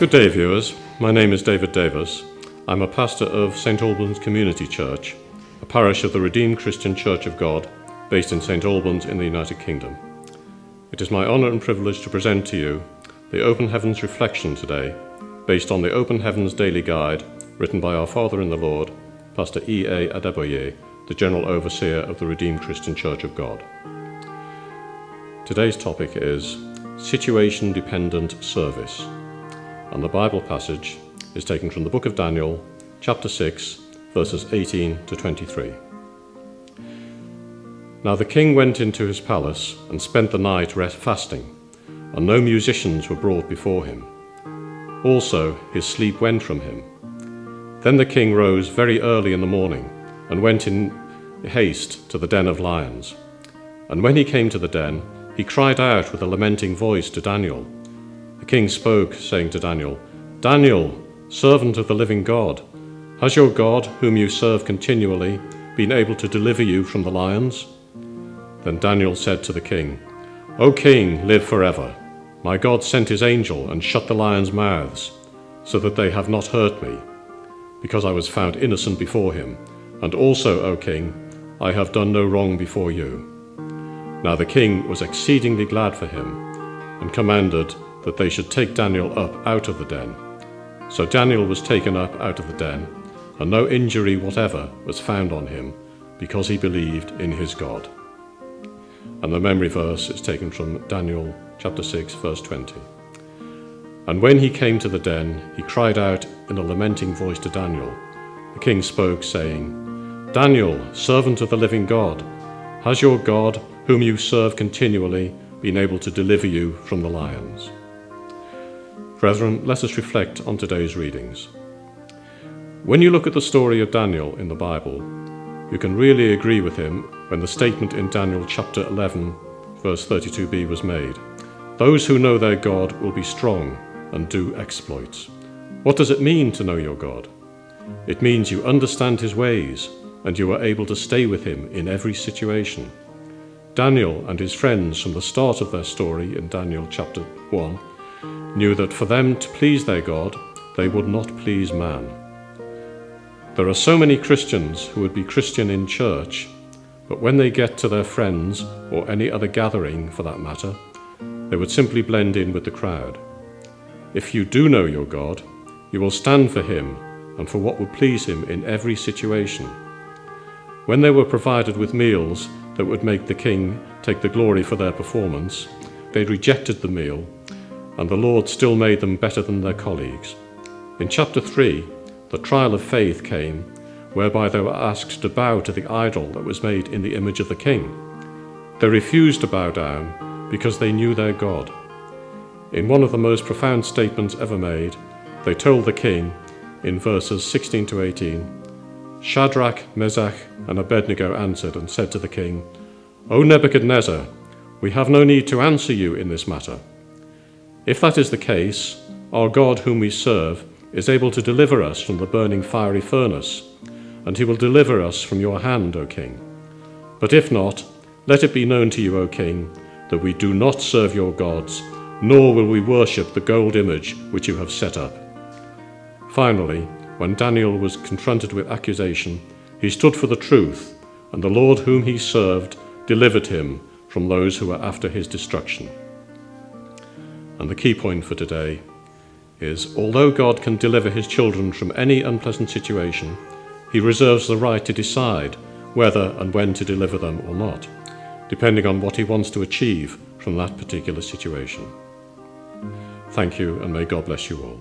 Good day, viewers. My name is David Davis. I'm a pastor of St Albans Community Church, a parish of the Redeemed Christian Church of God based in St Albans in the United Kingdom. It is my honour and privilege to present to you the Open Heavens Reflection today, based on the Open Heavens Daily Guide written by our Father in the Lord, Pastor E.A. Adeboye, the General Overseer of the Redeemed Christian Church of God. Today's topic is Situation-Dependent Service, and the Bible passage is taken from the book of Daniel, chapter 6, verses 18 to 23. Now the king went into his palace and spent the night fasting, and no musicians were brought before him. Also his sleep went from him. Then the king rose very early in the morning and went in haste to the den of lions. And when he came to the den, he cried out with a lamenting voice to Daniel. The king spoke, saying to Daniel, "Daniel, servant of the living God, has your God, whom you serve continually, been able to deliver you from the lions?" Then Daniel said to the king, "O king, live forever. My God sent his angel and shut the lions' mouths, so that they have not hurt me, because I was found innocent before him. And also, O king, I have done no wrong before you." Now the king was exceedingly glad for him, and commanded that they should take Daniel up out of the den. So Daniel was taken up out of the den, and no injury whatever was found on him, because he believed in his God. And the memory verse is taken from Daniel chapter 6, verse 20. And when he came to the den, he cried out in a lamenting voice to Daniel. The king spoke, saying, "Daniel, servant of the living God, has your God, whom you serve continually, been able to deliver you from the lions?" Brethren, let us reflect on today's readings. When you look at the story of Daniel in the Bible, you can really agree with him when the statement in Daniel chapter 11, verse 32b was made, "Those who know their God will be strong and do exploits." What does it mean to know your God? It means you understand his ways and you are able to stay with him in every situation. Daniel and his friends, from the start of their story in Daniel chapter 1, knew that for them to please their God, they would not please man. There are so many Christians who would be Christian in church, but when they get to their friends, or any other gathering for that matter, they would simply blend in with the crowd. If you do know your God, you will stand for him and for what would please him in every situation. When they were provided with meals that would make the king take the glory for their performance, they rejected the meal, and the Lord still made them better than their colleagues. In chapter 3, the trial of faith came, whereby they were asked to bow to the idol that was made in the image of the king. They refused to bow down because they knew their God. In one of the most profound statements ever made, they told the king, in verses 16 to 18, "Shadrach, Meshach, and Abednego answered and said to the king, 'O Nebuchadnezzar, we have no need to answer you in this matter. If that is the case, our God whom we serve is able to deliver us from the burning fiery furnace, and he will deliver us from your hand, O king. But if not, let it be known to you, O king, that we do not serve your gods, nor will we worship the gold image which you have set up.'" Finally, when Daniel was confronted with accusation, he stood for the truth, and the Lord whom he served delivered him from those who were after his destruction. And the key point for today is, although God can deliver his children from any unpleasant situation, he reserves the right to decide whether and when to deliver them or not, depending on what he wants to achieve from that particular situation. Thank you, and may God bless you all.